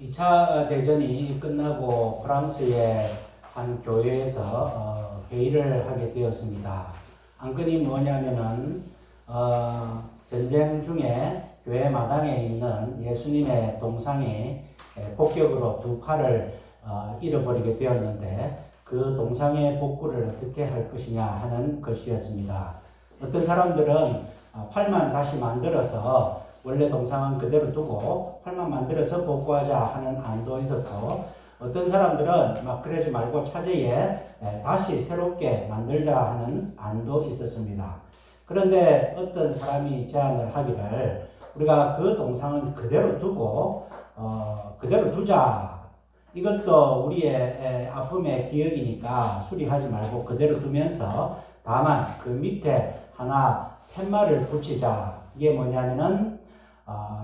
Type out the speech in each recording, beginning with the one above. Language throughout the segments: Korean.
2차 대전이 끝나고 프랑스의 한 교회에서 회의를 하게 되었습니다. 안건이 뭐냐면은 전쟁 중에 교회 마당에 있는 예수님의 동상이 폭격으로 두 팔을 잃어버리게 되었는데 그 동상의 복구를 어떻게 할 것이냐 하는 것이었습니다. 어떤 사람들은 팔만 다시 만들어서 원래 동상은 그대로 두고 팔만 만들어서 복구하자 하는 안도 있었고, 어떤 사람들은 막 그러지 말고 차제에 다시 새롭게 만들자 하는 안도 있었습니다. 그런데 어떤 사람이 제안을 하기를 우리가 그 동상은 그대로 두고 그대로 두자. 이것도 우리의 아픔의 기억이니까 수리하지 말고 그대로 두면서 다만 그 밑에 하나 팻말을 붙이자. 이게 뭐냐면은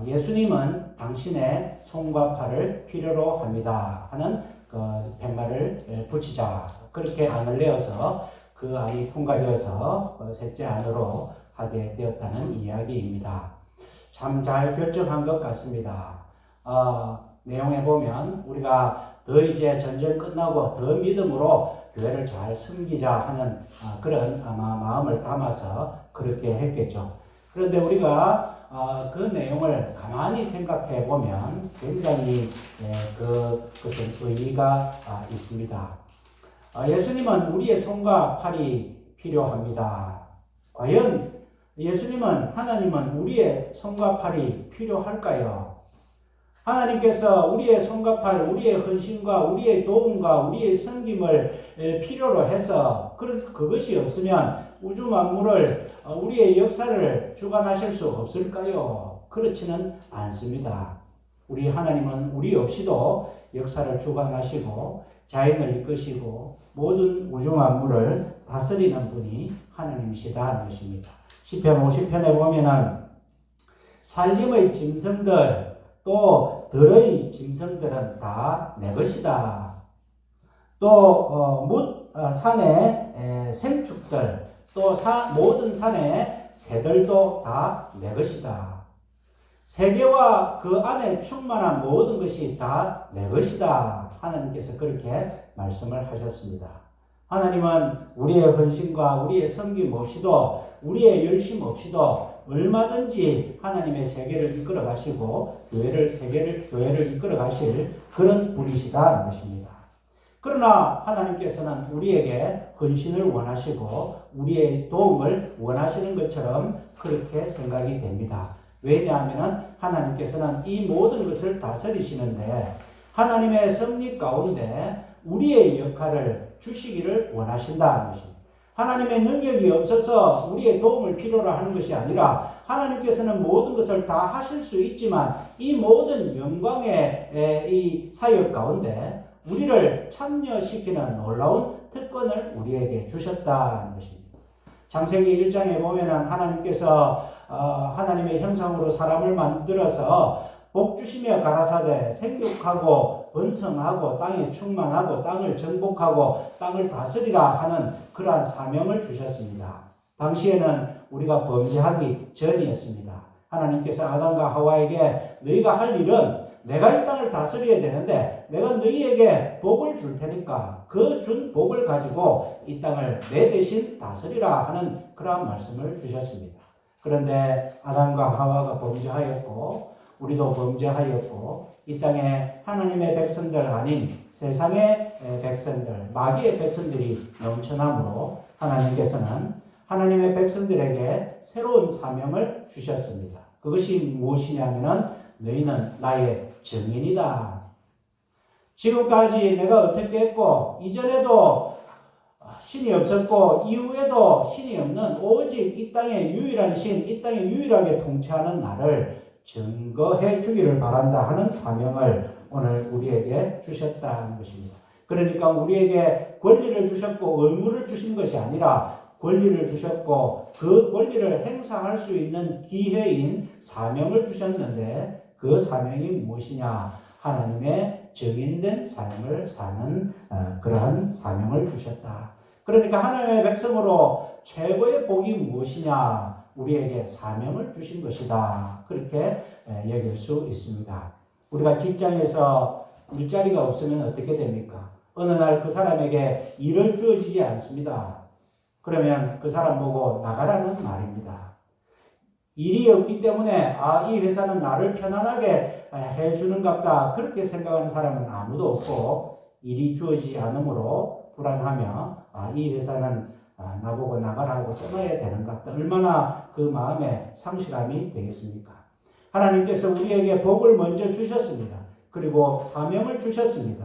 예수님은 당신의 손과 팔을 필요로 합니다 하는 그 팻말을 붙이자. 그렇게 안을 내어서 그 안이 통과되어서 셋째 안으로 하게 되었다는 이야기입니다. 참 잘 결정한 것 같습니다. 내용에 보면 우리가 더 이제 전쟁 끝나고 더 믿음으로 교회를 잘 섬기자 하는 그런 아마 마음을 담아서 그렇게 했겠죠. 그런데 우리가 그 내용을 가만히 생각해 보면 굉장히 그것은 의미가 있습니다. 예수님은 우리의 손과 팔이 필요합니다. 과연 예수님은, 하나님은 우리의 손과 팔이 필요할까요? 하나님께서 우리의 손과 팔, 우리의 헌신과 우리의 도움과 우리의 섬김을 필요로 해서 그것이 없으면 우주 만물을 우리의 역사를 주관하실 수 없을까요? 그렇지는 않습니다. 우리 하나님은 우리 없이도 역사를 주관하시고 자연을 이끄시고 모든 우주 만물을 다스리는 분이 하나님이시다는 것입니다. 시편 50편에 보면은 살림의 짐승들 또 들의 짐승들은 다 내 것이다. 또 산의 생축들 또 모든 산의 새들도 다 내 것이다. 세계와 그 안에 충만한 모든 것이 다 내 것이다. 하나님께서 그렇게 말씀을 하셨습니다. 하나님은 우리의 헌신과 우리의 섬김 없이도 우리의 열심 없이도 얼마든지 하나님의 세계를 이끌어 가시고 교회를 이끌어 가실 그런 분이시다는 것입니다. 그러나 하나님께서는 우리에게 헌신을 원하시고 우리의 도움을 원하시는 것처럼 그렇게 생각이 됩니다. 왜냐하면 하나님께서는 이 모든 것을 다스리시는데 하나님의 섭리 가운데 우리의 역할을 주시기를 원하신다는 것입니다. 하나님의 능력이 없어서 우리의 도움을 필요로 하는 것이 아니라 하나님께서는 모든 것을 다 하실 수 있지만 이 모든 영광의 이 사역 가운데 우리를 참여시키는 놀라운 특권을 우리에게 주셨다는 것입니다. 창세기 1장에 보면은 하나님께서 하나님의 형상으로 사람을 만들어서 복 주시며 가라사대 생육하고 번성하고 땅에 충만하고 땅을 정복하고 땅을 다스리라 하는 그러한 사명을 주셨습니다. 당시에는 우리가 범죄하기 전이었습니다. 하나님께서 아담과 하와에게 너희가 할 일은 내가 이 땅을 다스려야 되는데 내가 너희에게 복을 줄 테니까 그 준 복을 가지고 이 땅을 내 대신 다스리라 하는 그러한 말씀을 주셨습니다. 그런데 아담과 하와가 범죄하였고 우리도 범죄하였고 이 땅에 하나님의 백성들 아닌 세상의 백성들, 마귀의 백성들이 넘쳐나므로 하나님께서는 하나님의 백성들에게 새로운 사명을 주셨습니다. 그것이 무엇이냐면은 너희는 나의 증인이다. 지금까지 내가 어떻게 했고 이전에도 신이 없었고 이후에도 신이 없는 오직 이 땅의 유일한 신, 이 땅에 유일하게 통치하는 나를 증거해 주기를 바란다 하는 사명을 오늘 우리에게 주셨다는 것입니다. 그러니까 우리에게 권리를 주셨고 의무를 주신 것이 아니라 권리를 주셨고 그 권리를 행사할 수 있는 기회인 사명을 주셨는데 그 사명이 무엇이냐? 하나님의 증인된 삶을 사는 그러한 사명을 주셨다. 그러니까 하나님의 백성으로 최고의 복이 무엇이냐? 우리에게 사명을 주신 것이다. 그렇게 여길 수 있습니다. 우리가 직장에서 일자리가 없으면 어떻게 됩니까? 어느 날 그 사람에게 일을 주어지지 않습니다. 그러면 그 사람 보고 나가라는 말입니다. 일이 없기 때문에 이 회사는 나를 편안하게 해주는갑다 그렇게 생각하는 사람은 아무도 없고, 일이 주어지지 않으므로 불안하며 이 회사는 나보고 나가라고 떠나야 되는갑다, 얼마나 그 마음에 상실함이 되겠습니까? 하나님께서 우리에게 복을 먼저 주셨습니다. 그리고 사명을 주셨습니다.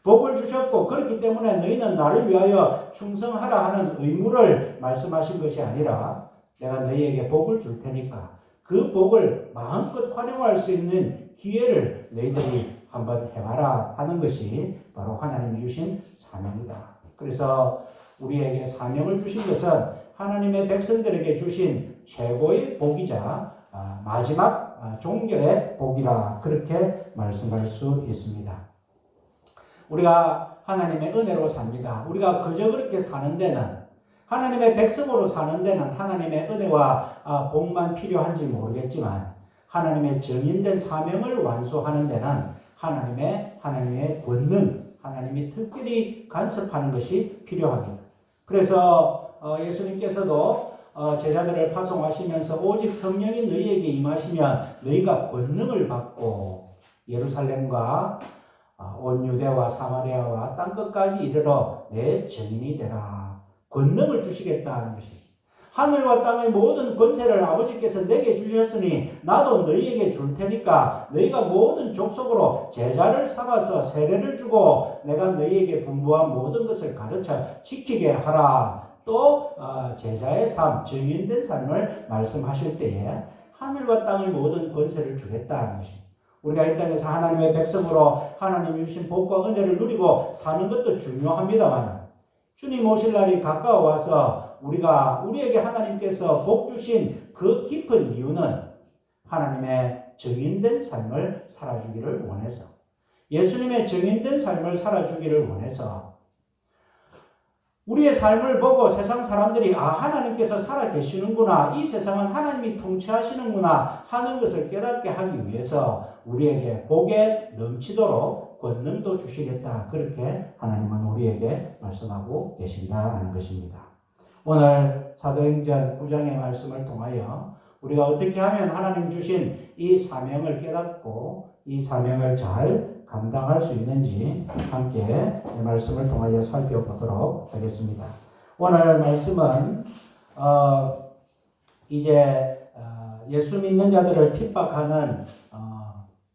복을 주셨고, 그렇기 때문에 너희는 나를 위하여 충성하라 하는 의무를 말씀하신 것이 아니라, 내가 너희에게 복을 줄 테니까 그 복을 마음껏 활용할 수 있는 기회를 너희들이 한번 해봐라 하는 것이 바로 하나님이 주신 사명이다. 그래서 우리에게 사명을 주신 것은 하나님의 백성들에게 주신 최고의 복이자 마지막 종결의 복이라, 그렇게 말씀할 수 있습니다. 우리가 하나님의 은혜로 삽니다. 우리가 그저 그렇게 사는 데는, 하나님의 백성으로 사는 데는 하나님의 은혜와 복만 필요한지 모르겠지만, 하나님의 정인된 사명을 완수하는 데는 하나님의 권능, 하나님이 특별히 간섭하는 것이 필요합니다. 그래서 예수님께서도 제자들을 파송하시면서 오직 성령이 너희에게 임하시면 너희가 권능을 받고 예루살렘과 온 유대와 사마리아와 땅끝까지 이르러 내 증인이 되라. 권능을 주시겠다는 것이, 하늘과 땅의 모든 권세를 아버지께서 내게 주셨으니 나도 너희에게 줄 테니까 너희가 모든 족속으로 제자를 삼아서 세례를 주고 내가 너희에게 분부한 모든 것을 가르쳐 지키게 하라. 또 제자의 삶, 증인된 삶을 말씀하실 때에 하늘과 땅의 모든 권세를 주겠다는 것입니다. 우리가 이 땅에서 하나님의 백성으로 하나님이 주신 복과 은혜를 누리고 사는 것도 중요합니다만, 주님 오실 날이 가까워와서 우리에게 하나님께서 복 주신 그 깊은 이유는 하나님의 증인된 삶을 살아주기를 원해서, 예수님의 증인된 삶을 살아주기를 원해서, 우리의 삶을 보고 세상 사람들이 하나님께서 살아계시는구나, 이 세상은 하나님이 통치하시는구나 하는 것을 깨닫게 하기 위해서 우리에게 복에 넘치도록 권능도 주시겠다, 그렇게 하나님은 우리에게 말씀하고 계신다 하는 것입니다. 오늘 사도행전 9장의 말씀을 통하여 우리가 어떻게 하면 하나님 주신 이 사명을 깨닫고 이 사명을 잘 감당할 수 있는지 함께 이 말씀을 통하여 살펴보도록 하겠습니다. 오늘 말씀은 이제 예수 믿는 자들을 핍박하는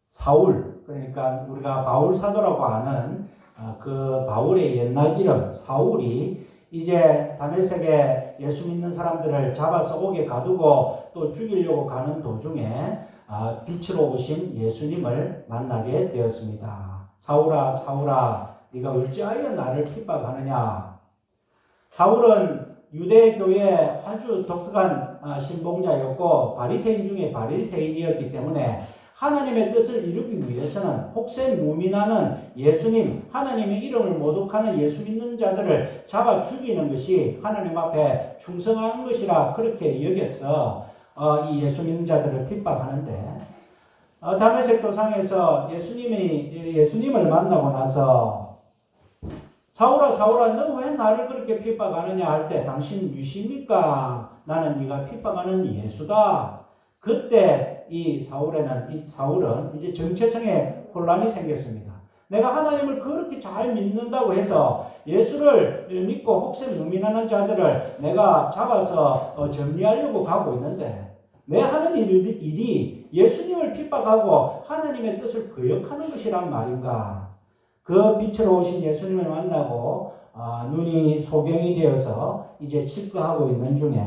사울, 그러니까 우리가 바울 사도라고 하는 그 바울의 옛날 이름 사울이 이제 다메섹에 예수 믿는 사람들을 잡아서 옥에 가두고 또 죽이려고 가는 도중에 빛으로 오신 예수님을 만나게 되었습니다. 사울아 사울아 네가 어찌하여 나를 핍박하느냐. 사울은 유대교회의 아주 독특한 신봉자였고 바리새인 중에 바리새인이었기 때문에 하나님의 뜻을 이루기 위해서는 혹세무민하는 예수님, 하나님의 이름을 모독하는 예수 믿는 자들을 잡아 죽이는 것이 하나님 앞에 충성한 것이라 그렇게 여겨서 이 예수 믿는 자들을 핍박하는데, 다메섹 도상에서 예수님을 만나고 나서 사울아 사울아 너 왜 나를 그렇게 핍박하느냐 할 때, 당신 누구십니까? 나는 네가 핍박하는 예수다. 그때 이 사울은 이제 정체성에 혼란이 생겼습니다. 내가 하나님을 그렇게 잘 믿는다고 해서 예수를 믿고 혹세무민하는 자들을 내가 잡아서 정리하려고 가고 있는데, 내 하는 일이 예수님을 핍박하고 하나님의 뜻을 거역하는 것이란 말인가. 그 빛으로 오신 예수님을 만나고 눈이 소경이 되어서 이제 직거하고 있는 중에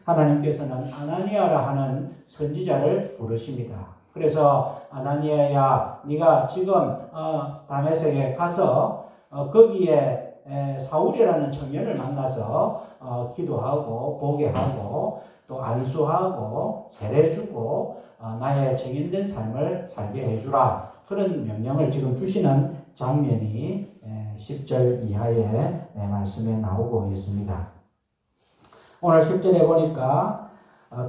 하나님께서는 아나니아라 하는 선지자를 부르십니다. 그래서 아나니아야 네가 지금 다메섹에 가서 거기에 사울이라는 청년을 만나서 기도하고 보게하고 또 안수하고 세례주고 나의 증인된 삶을 살게 해주라, 그런 명령을 지금 주시는 장면이 10절 이하의 말씀에 나오고 있습니다. 오늘 10절에 보니까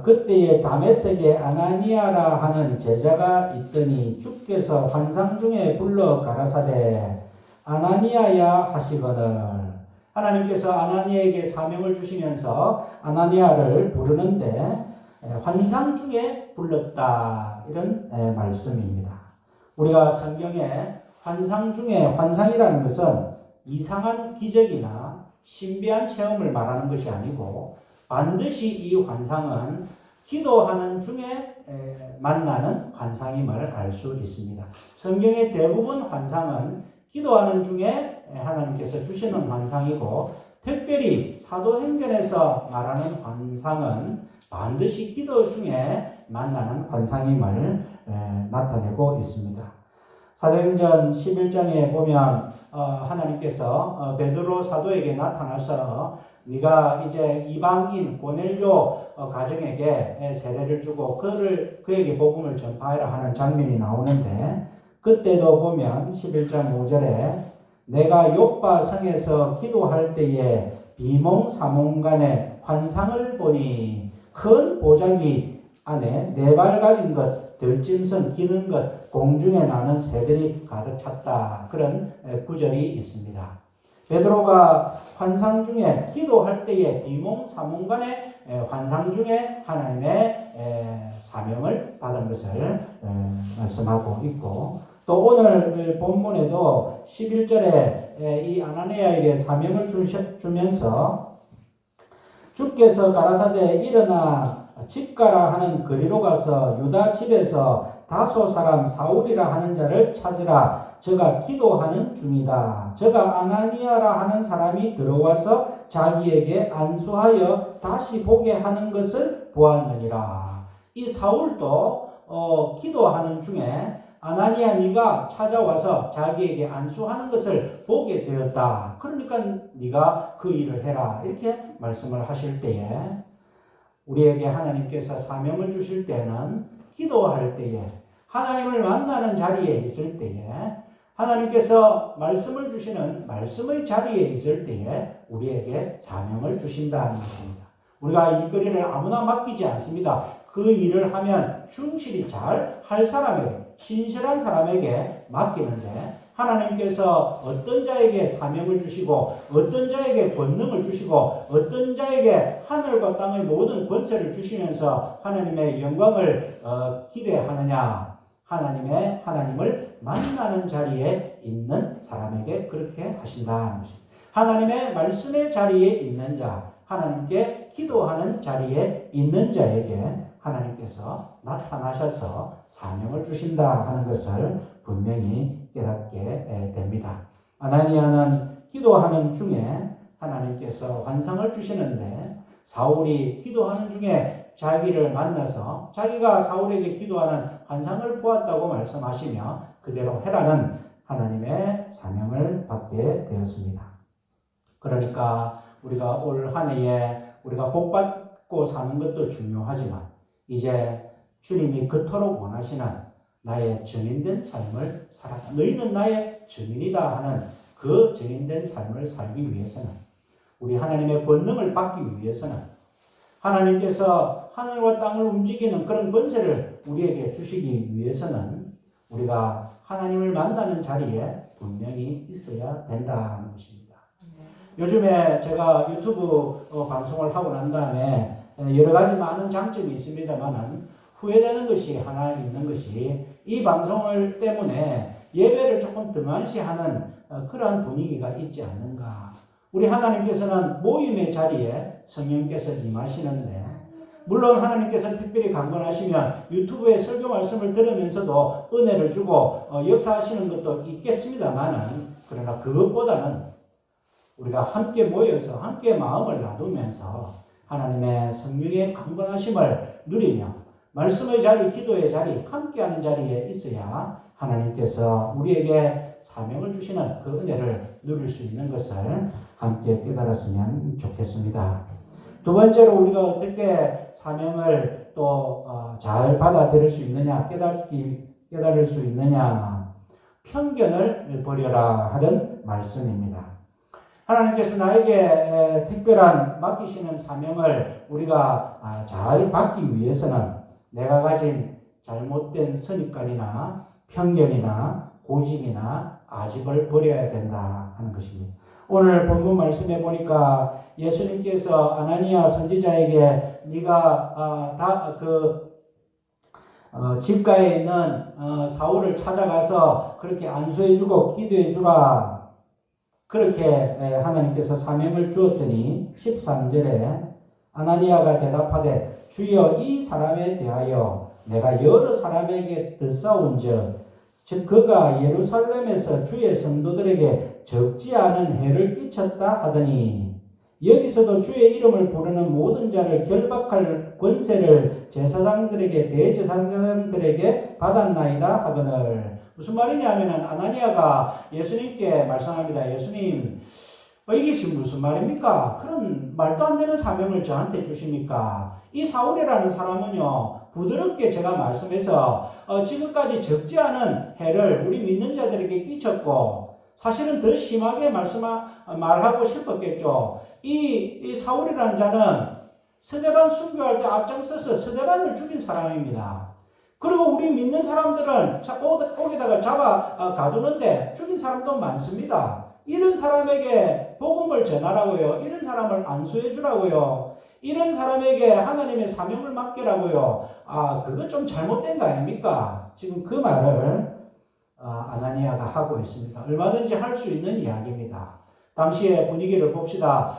그때에 다메섹에 아나니아라 하는 제자가 있더니 주께서 환상 중에 불러 가라사대 아나니아야 하시거늘. 하나님께서 아나니아에게 사명을 주시면서 아나니아를 부르는데 환상 중에 불렀다, 이런 말씀입니다. 우리가 성경에 환상 중에, 환상이라는 것은 이상한 기적이나 신비한 체험을 말하는 것이 아니고 반드시 이 환상은 기도하는 중에 만나는 환상임을 알 수 있습니다. 성경의 대부분 환상은 기도하는 중에 하나님께서 주시는 환상이고, 특별히 사도행전에서 말하는 환상은 반드시 기도 중에 만나는 환상임을 나타내고 있습니다. 사도행전 11장에 보면 하나님께서 베드로 사도에게 나타나서 네가 이제 이방인 고넬료 가정에게 세례를 주고 그에게 복음을 전파하라 하는 장면이 나오는데, 그때도 보면 11장 5절에 내가 요빠 성에서 기도할 때에 비몽사몽간에 환상을 보니 큰 보자기 안에 네 발 가진 것, 들짐승 기는 것, 공중에 나는 새들이 가득 찼다. 그런 구절이 있습니다. 베드로가 환상 중에 기도할 때에 비몽사몽간에 환상 중에 하나님의 사명을 받은 것을 말씀하고 있고, 또 오늘 본문에도 11절에 이 아나니아에게 사명을 주면서 주께서 가라사대 일어나 집가라 하는 거리로 가서 유다 집에서 다소 사람 사울이라 하는 자를 찾으라. 저가 기도하는 중이다. 저가 아나니아라 하는 사람이 들어와서 자기에게 안수하여 다시 보게 하는 것을 보았느니라. 이 사울도 기도하는 중에 아나니아 네가 찾아와서 자기에게 안수하는 것을 보게 되었다. 그러니까 네가 그 일을 해라. 이렇게 말씀을 하실 때에 우리에게 하나님께서 사명을 주실 때는 기도할 때에, 하나님을 만나는 자리에 있을 때에, 하나님께서 말씀을 주시는 말씀의 자리에 있을 때에 우리에게 사명을 주신다는 것입니다. 우리가 일거리를 아무나 맡기지 않습니다. 그 일을 하면 충실히 잘 할 사람에게, 신실한 사람에게 맡기는데, 하나님께서 어떤 자에게 사명을 주시고 어떤 자에게 권능을 주시고 어떤 자에게 하늘과 땅의 모든 권세를 주시면서 하나님의 영광을 기대하느냐? 하나님을 만나는 자리에 있는 사람에게 그렇게 하신다는 것입니다. 하나님의 말씀의 자리에 있는 자, 하나님께 기도하는 자리에 있는 자에게 하나님께서 나타나셔서 사명을 주신다 하는 것을 분명히 깨닫게 됩니다. 아나니아는 기도하는 중에 하나님께서 환상을 주시는데, 사울이 기도하는 중에 자기를 만나서 자기가 사울에게 기도하는 환상을 보았다고 말씀하시며 그대로 해라는 하나님의 사명을 받게 되었습니다. 그러니까 우리가 올 한 해에 우리가 복받고 사는 것도 중요하지만 이제 주님이 그토록 원하시는 나의 증인된 삶을 살아가, 너희는 나의 증인이다 하는 그 증인된 삶을 살기 위해서는, 우리 하나님의 권능을 받기 위해서는, 하나님께서 하늘과 땅을 움직이는 그런 권세를 우리에게 주시기 위해서는 우리가 하나님을 만나는 자리에 분명히 있어야 된다는 것입니다. 요즘에 제가 유튜브 방송을 하고 난 다음에 여러 가지 많은 장점이 있습니다만은 후회되는 것이 하나 있는 것이, 이 방송을 때문에 예배를 조금 등한시하는 그러한 분위기가 있지 않는가. 우리 하나님께서는 모임의 자리에 성령께서 임하시는데, 물론 하나님께서 특별히 강권하시면 유튜브에 설교 말씀을 들으면서도 은혜를 주고 역사하시는 것도 있겠습니다만은, 그러나 그것보다는 우리가 함께 모여서 함께 마음을 나누면서 하나님의 성령의 강권하심을 누리며 말씀의 자리, 기도의 자리, 함께하는 자리에 있어야 하나님께서 우리에게 사명을 주시는 그 은혜를 누릴 수 있는 것을 함께 깨달았으면 좋겠습니다. 두 번째로 우리가 어떻게 사명을 또 잘 받아들일 수 있느냐, 깨달을 수 있느냐, 편견을 버려라 하는 말씀입니다. 하나님께서 나에게 특별한 맡기시는 사명을 우리가 잘 받기 위해서는 내가 가진 잘못된 선입관이나 편견이나 고집이나 아집을 버려야 된다 하는 것입니다. 오늘 본문 말씀에 보니까 예수님께서 아나니아 선지자에게 네가 집가에 있는 사울을 찾아가서 그렇게 안수해주고 기도해주라. 그렇게 하나님께서 사명을 주었더니 13절에 아나니아가 대답하되 주여 이 사람에 대하여 내가 여러 사람에게 듣사온즉 즉 그가 예루살렘에서 주의 성도들에게 적지 않은 해를 끼쳤다 하더니 여기서도 주의 이름을 부르는 모든 자를 결박할 권세를 제사장들에게 대제사장들에게 받았나이다 하거늘. 무슨 말이냐면은 아나니아가 예수님께 말씀합니다. 예수님, 이게 지금 무슨 말입니까? 그런 말도 안 되는 사명을 저한테 주십니까? 이 사울이라는 사람은요, 부드럽게 제가 말씀해서 지금까지 적지 않은 해를 우리 믿는 자들에게 끼쳤고, 사실은 더 심하게 말하고 싶었겠죠. 이 사울이라는 자는 스데반 순교할 때 앞장서서 스데반을 죽인 사람입니다. 그리고 우리 믿는 사람들은 거기다가 잡아 가두는데 죽인 사람도 많습니다. 이런 사람에게 복음을 전하라고요. 이런 사람을 안수해 주라고요. 이런 사람에게 하나님의 사명을 맡기라고요. 그거 좀 잘못된 거 아닙니까? 지금 그 말을 아나니아가 하고 있습니다. 얼마든지 할 수 있는 이야기입니다. 당시의 분위기를 봅시다.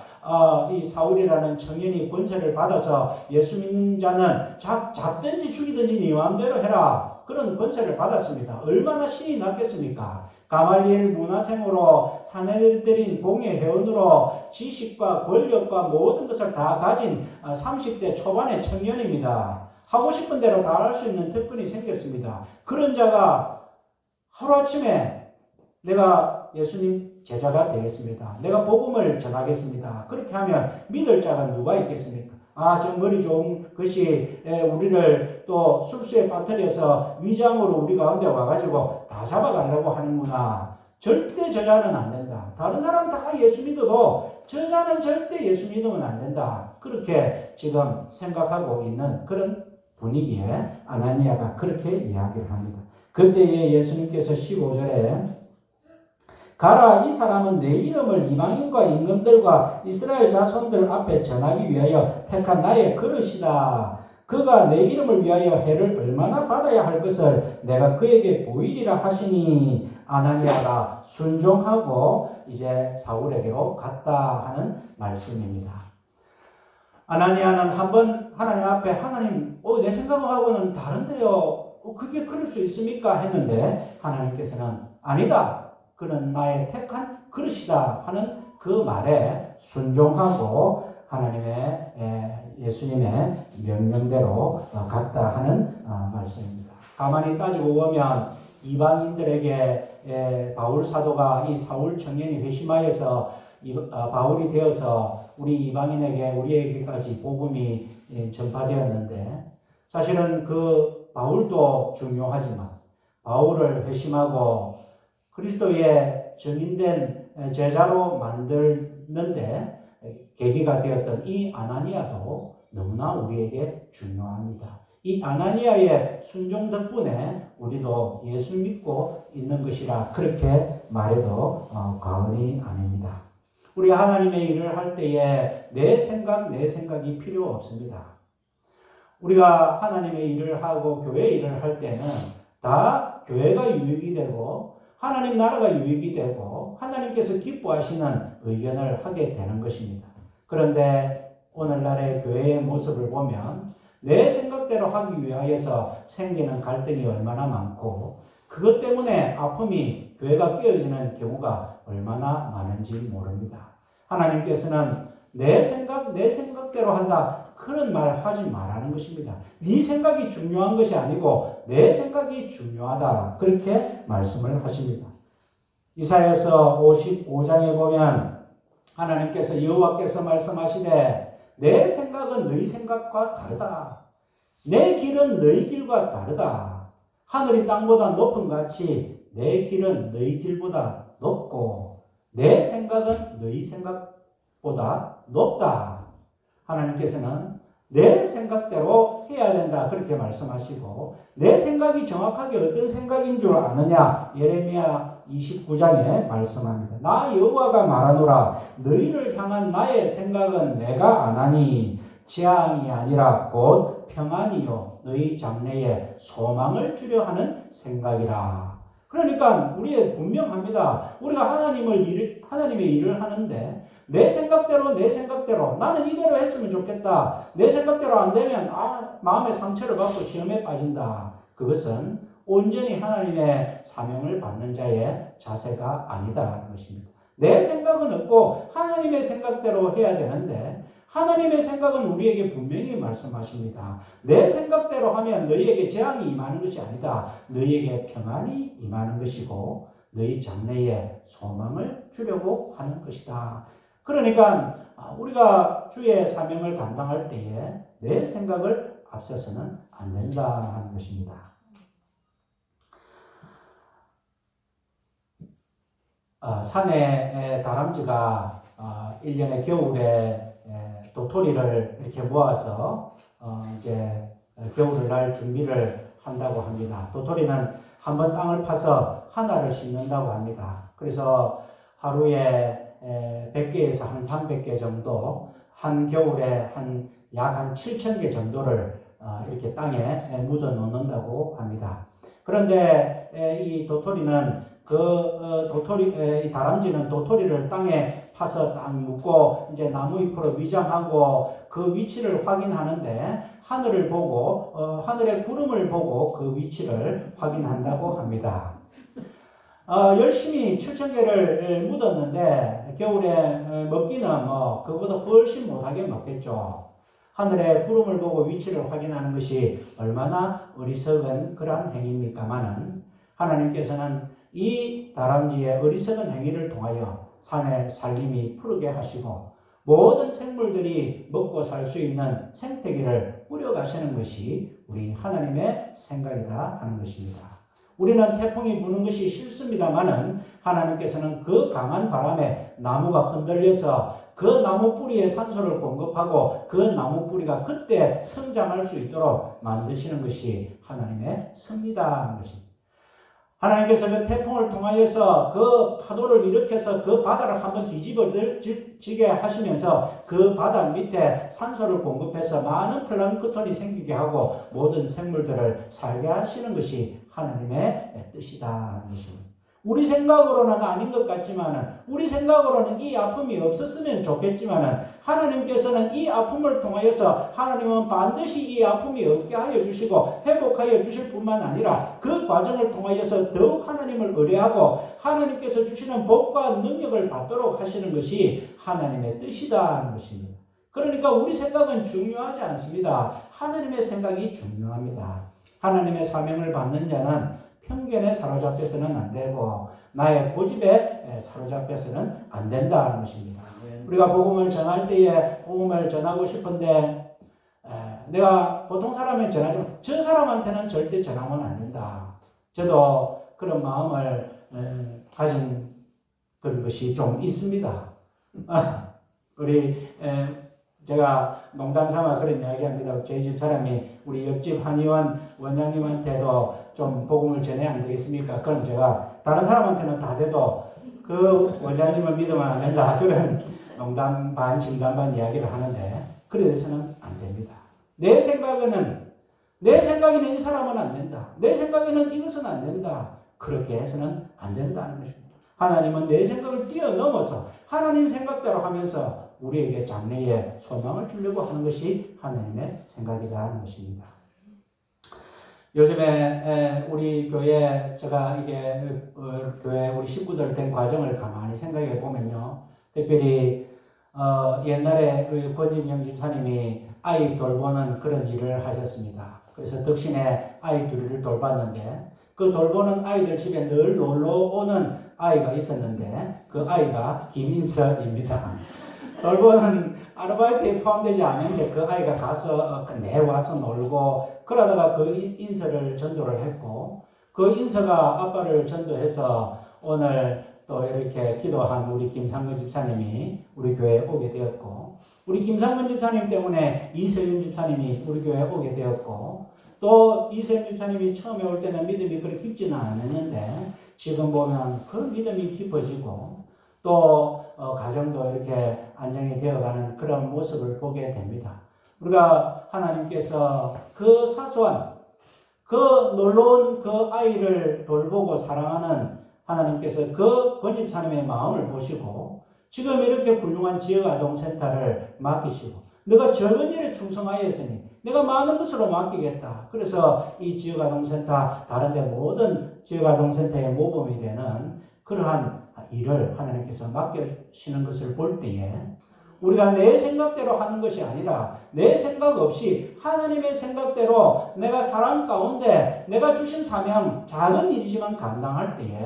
이 사울이라는 청년이 권세를 받아서 예수 믿는 자는 잡든지 죽이든지 네 마음대로 해라. 그런 권세를 받았습니다. 얼마나 신이 났겠습니까? 가말리엘 문화생으로 사내들인 공예 회원으로 지식과 권력과 모든 것을 다 가진 30대 초반의 청년입니다. 하고 싶은 대로 다 할 수 있는 특권이 생겼습니다. 그런 자가 하루아침에 내가 예수님 제자가 되겠습니다. 내가 복음을 전하겠습니다. 그렇게 하면 믿을 자가 누가 있겠습니까? 저 머리 좋은 것이 우리를 또 술수에 빠뜨려서 위장으로 우리 가운데 와가지고 다 잡아가려고 하는구나. 절대 저자는 안 된다. 다른 사람 다 예수 믿어도 저자는 절대 예수 믿으면 안 된다. 그렇게 지금 생각하고 있는 그런 분위기에 아나니아가 그렇게 이야기를 합니다. 그때에 예수님께서 15절에 가라, 이 사람은 내 이름을 이방인과 임금들과 이스라엘 자손들 앞에 전하기 위하여 택한 나의 그릇이다. 그가 내 이름을 위하여 해를 얼마나 받아야 할 것을 내가 그에게 보이리라 하시니 아나니아가 순종하고 이제 사울에게로 갔다 하는 말씀입니다. 아나니아는 한번 하나님 앞에 하나님, 내 생각하고는 다른데요. 그게 그럴 수 있습니까? 했는데 하나님께서는 아니다. 그는 나의 택한 그릇이다 하는 그 말에 순종하고 하나님의 예수님의 명령대로 갔다 하는 말씀입니다. 가만히 따지고 보면 이방인들에게 바울 사도가 이 사울 청년이 회심하여서 바울이 되어서 우리 이방인에게 우리에게까지 복음이 전파되었는데 사실은 그 바울도 중요하지만 바울을 회심하고 그리스도의 증인된 제자로 만드는데 계기가 되었던 이 아나니아도 너무나 우리에게 중요합니다. 이 아나니아의 순종 덕분에 우리도 예수 믿고 있는 것이라 그렇게 말해도 과언이 아닙니다. 우리가 하나님의 일을 할 때에 내 생각이 필요 없습니다. 우리가 하나님의 일을 하고 교회 일을 할 때는 다 교회가 유익이 되고 하나님 나라가 유익이 되고 하나님께서 기뻐하시는 의견을 하게 되는 것입니다. 그런데 오늘날의 교회의 모습을 보면 내 생각대로 하기 위하여서 생기는 갈등이 얼마나 많고 그것 때문에 아픔이 교회가 깨어지는 경우가 얼마나 많은지 모릅니다. 하나님께서는 내 생각대로 한다. 그런 말 하지 말라는 것입니다. 네 생각이 중요한 것이 아니고 내 생각이 중요하다. 그렇게 말씀을 하십니다. 이사야서 55장에 보면 하나님께서 여호와께서 말씀하시되 내 생각은 너희 생각과 다르다. 내 길은 너희 길과 다르다. 하늘이 땅보다 높은 같이 내 길은 너희 길보다 높고 내 생각은 너희 생각보다 높다. 하나님께서는 내 생각대로 해야 된다. 그렇게 말씀하시고, 내 생각이 정확하게 어떤 생각인 줄 아느냐? 예레미야 29장에 말씀합니다. 나 여호와가 말하노라. 너희를 향한 나의 생각은 내가 아나니 재앙이 아니라 곧 평안이요 너희 장래에 소망을 주려 하는 생각이라. 그러니까 우리 분명합니다. 우리가 하나님의 일을 하는데 내 생각대로 나는 이대로 했으면 좋겠다. 내 생각대로 안 되면 마음의 상처를 받고 시험에 빠진다. 그것은 온전히 하나님의 사명을 받는 자의 자세가 아니다라는 것입니다. 내 생각은 없고 하나님의 생각대로 해야 되는데 하나님의 생각은 우리에게 분명히 말씀하십니다. 내 생각대로 하면 너희에게 재앙이 임하는 것이 아니다. 너희에게 평안이 임하는 것이고 너희 장래에 소망을 주려고 하는 것이다. 그러니까 우리가 주의 사명을 감당할 때에 내 생각을 앞서서는 안 된다 하는 것입니다. 산에 다람쥐가 1년의 겨울에 도토리를 이렇게 모아서 이제 겨울을 날 준비를 한다고 합니다. 도토리는 한번 땅을 파서 하나를 심는다고 합니다. 그래서 하루에 100개에서 한 300개 정도, 한 겨울에 약 7,000개 정도를 이렇게 땅에 묻어 놓는다고 합니다. 그런데 이 도토리는 이 다람쥐는 도토리를 땅에 파서 딱 묻고 이제 나무 잎으로 위장하고 그 위치를 확인하는데 하늘을 보고 하늘의 구름을 보고 그 위치를 확인한다고 합니다. 열심히 7,000개를 묻었는데 겨울에 먹기는 그보다 훨씬 못하게 먹겠죠. 하늘의 구름을 보고 위치를 확인하는 것이 얼마나 어리석은 그러한 행위입니까마는 하나님께서는 이 다람쥐의 어리석은 행위를 통하여 산의 살림이 푸르게 하시고 모든 생물들이 먹고 살 수 있는 생태계를 꾸려가시는 것이 우리 하나님의 생각이다 하는 것입니다. 우리는 태풍이 부는 것이 싫습니다마는 하나님께서는 그 강한 바람에 나무가 흔들려서 그 나무 뿌리에 산소를 공급하고 그 나무 뿌리가 그때 성장할 수 있도록 만드시는 것이 하나님의 섭리다 하는 것입니다. 하나님께서 그 태풍을 통하여서 그 파도를 일으켜서 그 바다를 한번 뒤집어지게 하시면서 그 바다 밑에 산소를 공급해서 많은 플랑크톤이 생기게 하고 모든 생물들을 살게 하시는 것이 하나님의 뜻이다 하는 것입니다. 우리 생각으로는 아닌 것 같지만 우리 생각으로는 이 아픔이 없었으면 좋겠지만 하나님께서는 이 아픔을 통하여서 하나님은 반드시 이 아픔이 없게 하여 주시고 회복하여 주실 뿐만 아니라 그 과정을 통하여서 더욱 하나님을 의뢰하고 하나님께서 주시는 복과 능력을 받도록 하시는 것이 하나님의 뜻이다 하는 것입니다. 그러니까 우리 생각은 중요하지 않습니다. 하나님의 생각이 중요합니다. 하나님의 사명을 받는 자는 편견에 사로잡혀서는 안 되고 나의 고집에 사로잡혀서는 안 된다는 것입니다. 우리가 복음을 전할 때에 복음을 전하고 싶은데 내가 보통 사람은 전하지만 저 사람한테는 절대 전하면 안 된다. 저도 그런 마음을 가진 그런 것이 좀 있습니다. 제가 농담 삼아 그런 이야기합니다. 저희 집 사람이 우리 옆집 한의원 원장님한테도 좀 복음을 전해야 안 되겠습니까? 그럼 제가 다른 사람한테는 다 돼도 그 원장님을 믿으면 안 된다. 그런 농담 반 진담 반 이야기를 하는데 그래서는 안 됩니다. 내 생각에는 이 사람은 안 된다. 내 생각에는 이것은 안 된다. 그렇게 해서는 안 된다는 것입니다. 하나님은 내 생각을 뛰어넘어서 하나님 생각대로 하면서 우리에게 장래에 소망을 주려고 하는 것이 하나님의 생각이다 하는 것입니다. 요즘에 우리 교회 제가 이게 교회 우리 식구들 된 과정을 가만히 생각해 보면요, 특별히 옛날에 권진영 집사님이 아이 돌보는 그런 일을 하셨습니다. 그래서 덕신에 아이 둘을 돌봤는데 그 돌보는 아이들 집에 늘 놀러 오는 아이가 있었는데 그 아이가 김인서입니다. 돌보는 아르바이트에 포함되지 않은데 그 아이가 가서 와서 놀고 그러다가 그 인서를 전도를 했고 그 인서가 아빠를 전도해서 오늘 또 이렇게 기도한 우리 김상근 집사님이 우리 교회에 오게 되었고, 우리 김상근 집사님 때문에 이세윤 집사님이 우리 교회에 오게 되었고, 또 이세윤 집사님이 처음에 올 때는 믿음이 그렇게 깊지는 않았는데 지금 보면 그 믿음이 깊어지고 또 가정도 이렇게 안정이 되어가는 그런 모습을 보게 됩니다. 우리가 하나님께서 그 사소한 그 놀라운 그 아이를 돌보고 사랑하는 하나님께서 그 권집사님의 마음을 보시고 지금 이렇게 훌륭한 지역아동센터를 맡기시고 너가 적은 일에 충성하였으니 내가 많은 것으로 맡기겠다. 그래서 이 지역아동센터 다른 데 모든 지역아동센터의 모범이 되는 그러한 일을 하나님께서 맡기시는 것을 볼 때에 우리가 내 생각대로 하는 것이 아니라 내 생각 없이 하나님의 생각대로 내가 사람 가운데 내가 주신 사명 작은 일이지만 감당할 때에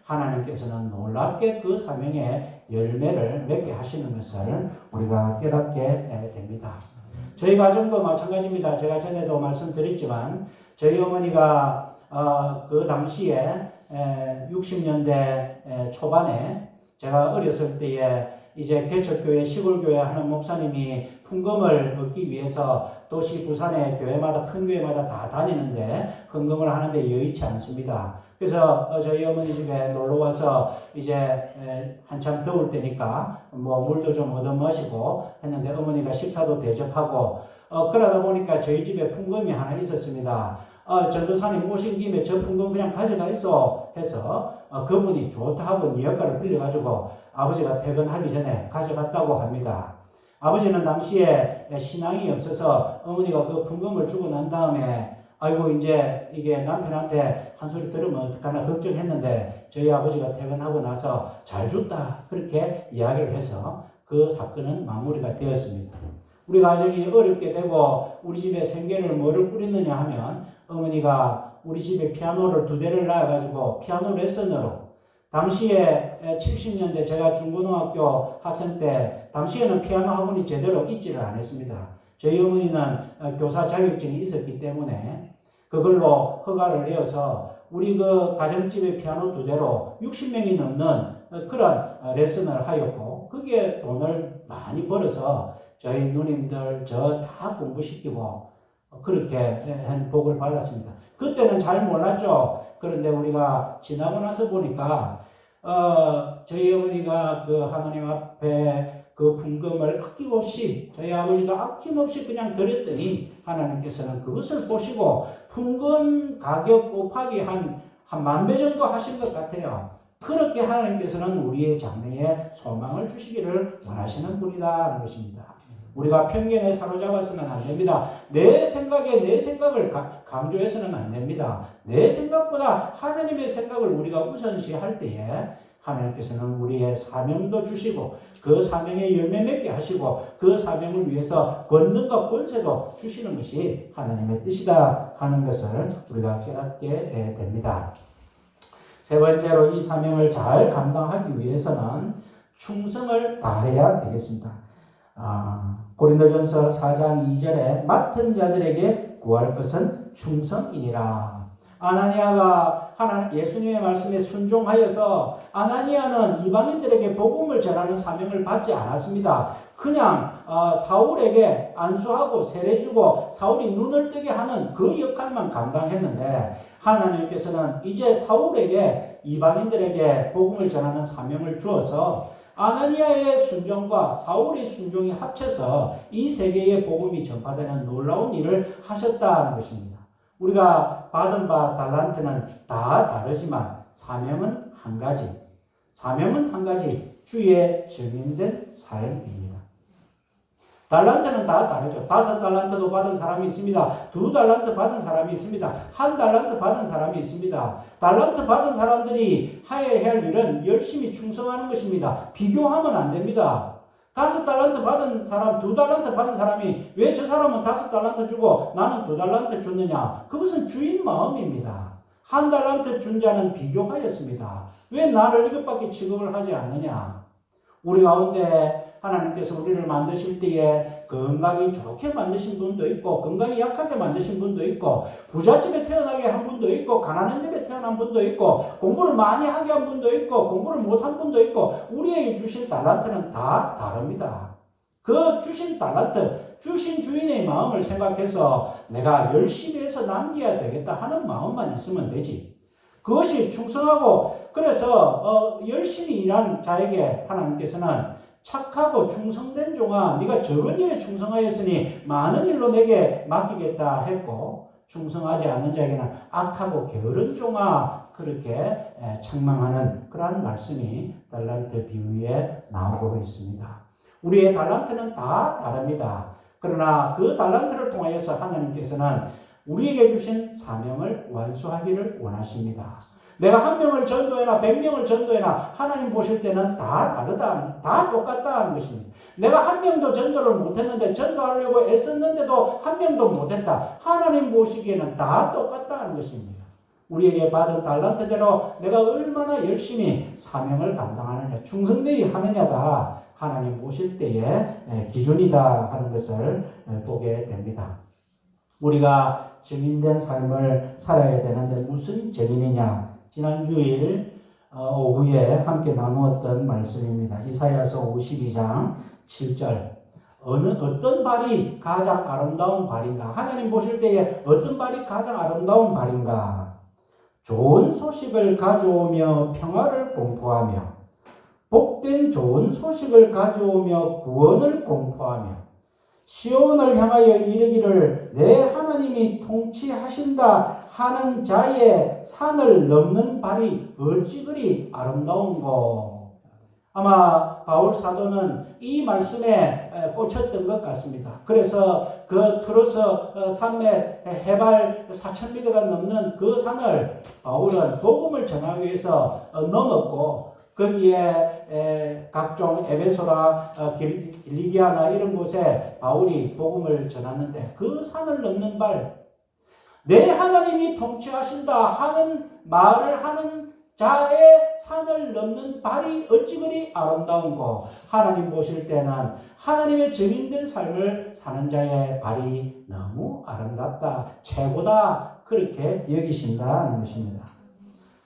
하나님께서는 놀랍게 그 사명의 열매를 맺게 하시는 것을 우리가 깨닫게 됩니다. 저희 가정도 마찬가지입니다. 제가 전에도 말씀드렸지만 저희 어머니가 그 당시에 60년대 초반에 제가 어렸을 때에 이제 개척교회 시골교회 하는 목사님이 풍금을 얻기 위해서 도시 부산의 교회마다 큰 교회마다 다 다니는데 헌금을 하는데 여의치 않습니다. 그래서 저희 어머니 집에 놀러와서 이제 한참 더울 때니까 뭐 물도 좀 얻어 마시고 했는데 어머니가 식사도 대접하고 그러다 보니까 저희 집에 풍금이 하나 있었습니다. 전도사님 오신 김에 저 풍금 그냥 가져가 있어 해서 그분이 좋다 하고 니역가를 빌려가지고 아버지가 퇴근하기 전에 가져갔다고 합니다. 아버지는 당시에 신앙이 없어서 어머니가 그 풍금을 주고 난 다음에 아이고 이제 이게 남편한테 한 소리 들으면 어떡하나 걱정했는데 저희 아버지가 퇴근하고 나서 잘 줬다 그렇게 이야기를 해서 그 사건은 마무리가 되었습니다. 우리 가정이 어렵게 되고 우리 집에 생계를 뭐를 꾸렸느냐 하면 어머니가 우리 집에 피아노를 2대를 놔가지고 피아노 레슨으로 당시에 70년대 제가 중고등학교 학생 때 당시에는 피아노 학원이 제대로 있지를 않았습니다. 저희 어머니는 교사 자격증이 있었기 때문에 그걸로 허가를 내어서 우리 그 가정집에 피아노 2대로 60명이 넘는 그런 레슨을 하였고 거기에 돈을 많이 벌어서 저희 누님들 저 다 공부시키고 그렇게 한 복을 받았습니다. 그때는 잘 몰랐죠. 그런데 우리가 지나고 나서 보니까 저희 어머니가 그 하나님 앞에 그 풍금을 아낌없이 저희 아버지도 아낌없이 그냥 드렸더니 하나님께서는 그것을 보시고 풍금 가격 곱하기 한 10,000배 정도 하신 것 같아요. 그렇게 하나님께서는 우리의 장래에 소망을 주시기를 원하시는 분이라는 것입니다. 우리가 편견에 사로잡아서는 안 됩니다. 내 생각에 내 생각을 강조해서는 안 됩니다. 내 생각보다 하나님의 생각을 우리가 우선시할 때에 하나님께서는 우리의 사명도 주시고 그 사명의 열매 맺게 하시고 그 사명을 위해서 권능과 권세도 주시는 것이 하나님의 뜻이다 하는 것을 우리가 깨닫게 됩니다. 세 번째로 이 사명을 잘 감당하기 위해서는 충성을 다해야 되겠습니다. 고린도전서 4장 2절에 맡은 자들에게 구할 것은 충성이니라. 아나니아가 예수님의 말씀에 순종하여서 아나니아는 이방인들에게 복음을 전하는 사명을 받지 않았습니다. 그냥 사울에게 안수하고 세례주고 사울이 눈을 뜨게 하는 그 역할만 감당했는데 하나님께서는 이제 사울에게 이방인들에게 복음을 전하는 사명을 주어서 아나니아의 순종과 사울의 순종이 합쳐서 이 세계의 복음이 전파되는 놀라운 일을 하셨다는 것입니다. 우리가 받은 바 달란트는 다 다르지만 사명은 한 가지. 사명은 한 가지. 주의 증인된 삶입니다. 달란트는 다 다르죠. 5달란트도 받은 사람이 있습니다. 2달란트 받은 사람이 있습니다. 1달란트 받은 사람이 있습니다. 달란트 받은 사람들이 해야 할 일은 열심히 충성하는 것입니다. 비교하면 안 됩니다. 5달란트 받은 사람, 2달란트 받은 사람이 왜 저 사람은 5달란트 주고 나는 2달란트 줬느냐? 그것은 주인 마음입니다. 1달란트 준 자는 비교하였습니다. 왜 나를 이것밖에 취급을 하지 않느냐? 우리 가운데 하나님께서 우리를 만드실 때에 건강이 좋게 만드신 분도 있고 건강이 약하게 만드신 분도 있고 부잣집에 태어나게 한 분도 있고 가난한 집에 태어난 분도 있고 공부를 많이 하게 한 분도 있고 공부를 못한 분도 있고 우리에게 주신 달란트는 다 다릅니다. 그 주신 달란트, 주신 주인의 마음을 생각해서 내가 열심히 해서 남겨야 되겠다 하는 마음만 있으면 되지. 그것이 충성하고 그래서 열심히 일한 자에게 하나님께서는 착하고 충성된 종아 네가 적은 일에 충성하였으니 많은 일로 내게 맡기겠다 했고 충성하지 않는 자에게는 악하고 게으른 종아 그렇게 책망하는 그러한 말씀이 달란트 비유에 나오고 있습니다. 우리의 달란트는 다 다릅니다. 그러나 그 달란트를 통하여서 하나님께서는 우리에게 주신 사명을 완수하기를 원하십니다. 내가 한 명을 전도해나 100명을 전도해나 하나님 보실 때는 다 다르다, 다 똑같다 하는 것입니다. 내가 한 명도 전도를 못했는데 전도하려고 애썼는데도 한 명도 못했다. 하나님 보시기에는 다 똑같다 하는 것입니다. 우리에게 받은 달란트대로 내가 얼마나 열심히 사명을 감당하느냐, 충성되이 하느냐가 하나님 보실 때의 기준이다 하는 것을 보게 됩니다. 우리가 증인된 삶을 살아야 되는데 무슨 증인이냐? 지난 주일 오후에 함께 나누었던 말씀입니다. 이사야서 52장 7절. 어떤 발이 가장 아름다운 발인가? 하나님 보실 때에 어떤 발이 가장 아름다운 발인가? 좋은 소식을 가져오며 평화를 공포하며 복된 좋은 소식을 가져오며 구원을 공포하며 시온을 향하여 이르기를 내 하나님이 통치하신다 하는 자의 산을 넘는 발이 어찌 그리 아름다운고. 아마 바울 사도는 이 말씀에 꽂혔던 것 같습니다. 그래서 그 트로스 산맥 해발 4,000m가 넘는 그 산을 바울은 복음을 전하기 위해서 넘었고 거기에 각종 에베소라 길리기아나 이런 곳에 바울이 복음을 전하는데 그 산을 넘는 발, 내 하나님이 통치하신다 하는 말을 하는 자의 산을 넘는 발이 어찌 그리 아름다운고. 하나님 보실 때는 하나님의 증인된 삶을 사는 자의 발이 너무 아름답다, 최고다 그렇게 여기신다는 것입니다.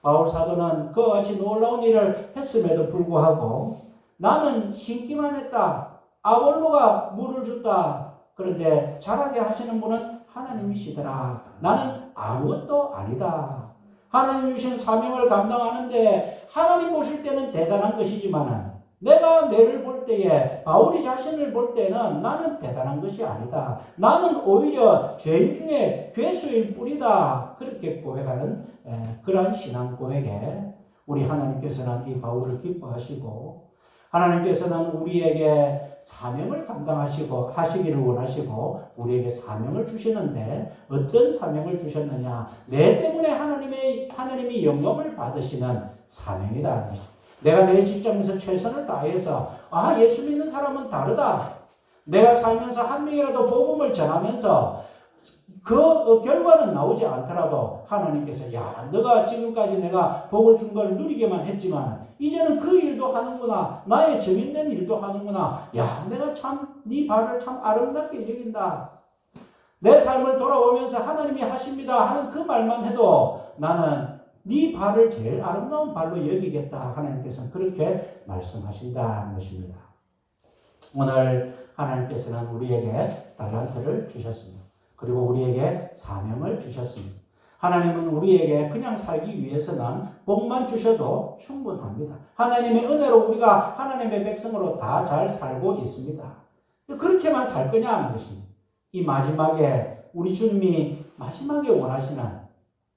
바울 사도는 그와 같이 놀라운 일을 했음에도 불구하고 나는 심기만 했다. 아볼로가 물을 줬다. 그런데 자라게 하시는 분은 하나님이시더라. 나는 아무것도 아니다. 하나님 주신 사명을 감당하는데 하나님 보실 때는 대단한 것이지만 내가 내를 볼 때에 바울이 자신을 볼 때는 나는 대단한 것이 아니다. 나는 오히려 죄인 중에 괴수일 뿐이다. 그렇게 고백하는 그러한 신앙 고백에 우리 하나님께서는 이 바울을 기뻐하시고 하나님께서는 우리에게 사명을 감당하시고 하시기를 원하시고 우리에게 사명을 주시는데 어떤 사명을 주셨느냐? 내 때문에 하나님이 영광을 받으시는 사명이다. 내가 내 직장에서 최선을 다해서 예수 믿는 사람은 다르다. 내가 살면서 한 명이라도 복음을 전하면서 그 결과는 나오지 않더라도 하나님께서 너가 지금까지 내가 복을 준 걸 누리게만 했지만 이제는 그 일도 하는구나. 나의 증인된 일도 하는구나. 내가 참 네 발을 참 아름답게 여긴다. 내 삶을 돌아보면서 하나님이 하십니다 하는 그 말만 해도 나는 네 발을 제일 아름다운 발로 여기겠다. 하나님께서는 그렇게 말씀하신다는 것입니다. 오늘 하나님께서는 우리에게 달란트를 주셨습니다. 그리고 우리에게 사명을 주셨습니다. 하나님은 우리에게 그냥 살기 위해서는 복만 주셔도 충분합니다. 하나님의 은혜로 우리가 하나님의 백성으로 다 잘 살고 있습니다. 그렇게만 살 거냐 하는 것입니다. 이 마지막에 우리 주님이 마지막에 원하시는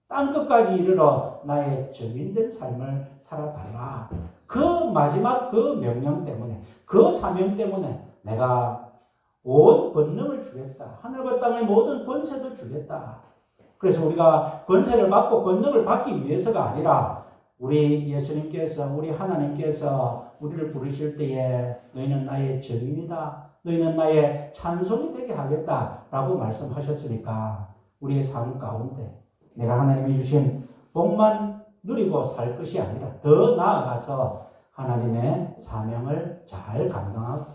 땅끝까지 이르러 나의 증인된 삶을 살아달라. 그 마지막 그 명령 때문에 그 사명 때문에 내가 온 권능을 주겠다. 하늘과 땅의 모든 권세도 주겠다. 그래서 우리가 권세를 받고 권능을 받기 위해서가 아니라 우리 예수님께서 우리 하나님께서 우리를 부르실 때에 너희는 나의 증인이다. 너희는 나의 찬송이 되게 하겠다라고 말씀하셨으니까 우리의 삶 가운데 내가 하나님이 주신 복만 누리고 살 것이 아니라 더 나아가서 하나님의 사명을 잘 감당하고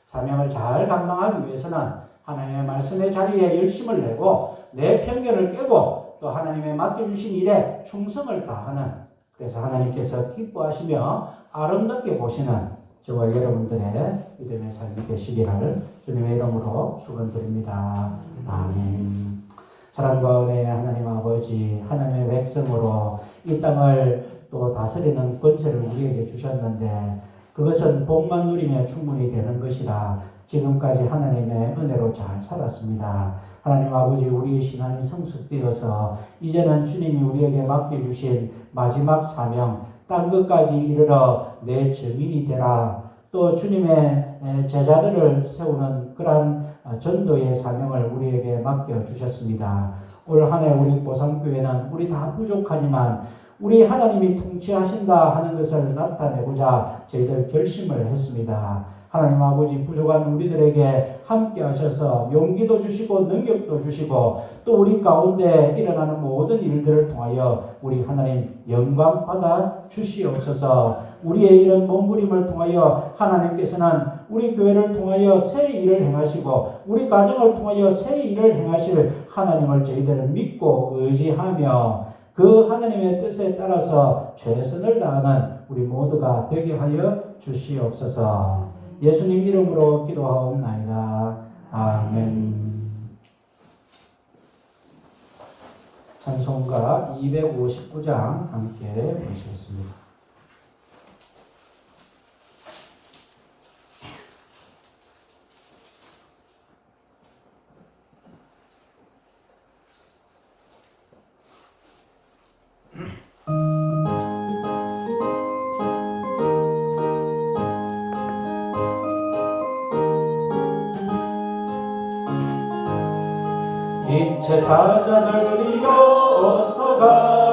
사명을 잘 감당하기 위해서는 하나님의 말씀의 자리에 열심을 내고 내 편견을 깨고 또 하나님의 맡겨주신 일에 충성을 다하는, 그래서 하나님께서 기뻐하시며 아름답게 보시는 저와 여러분들의 믿음의 삶이 되시기를 주님의 이름으로 축원드립니다. 아멘. 사랑과 은혜의 하나님 아버지, 하나님의 백성으로 이 땅을 또 다스리는 권세를 우리에게 주셨는데 그것은 복만 누리며 충분히 되는 것이라 지금까지 하나님의 은혜로 잘 살았습니다. 하나님 아버지, 우리의 신앙이 성숙되어서 이제는 주님이 우리에게 맡겨주신 마지막 사명, 땅 끝까지 이르러 내 증인이 되라, 또 주님의 제자들을 세우는 그러한 전도의 사명을 우리에게 맡겨주셨습니다. 올 한 해 우리 보상교회는 우리 다 부족하지만 우리 하나님이 통치하신다 하는 것을 나타내고자 저희들 결심을 했습니다. 하나님 아버지, 부족한 우리들에게 함께 하셔서 용기도 주시고 능력도 주시고 또 우리 가운데 일어나는 모든 일들을 통하여 우리 하나님 영광 받아 주시옵소서. 우리의 이런 몸부림을 통하여 하나님께서는 우리 교회를 통하여 새 일을 행하시고 우리 가정을 통하여 새 일을 행하실 하나님을 저희들을 믿고 의지하며 그 하나님의 뜻에 따라서 최선을 다하는 우리 모두가 되게 하여 주시옵소서. 예수님 이름으로 기도하옵나이다. 아멘. 찬송가 259장 함께 보시겠습니다. 이체 사자들이여 어서 가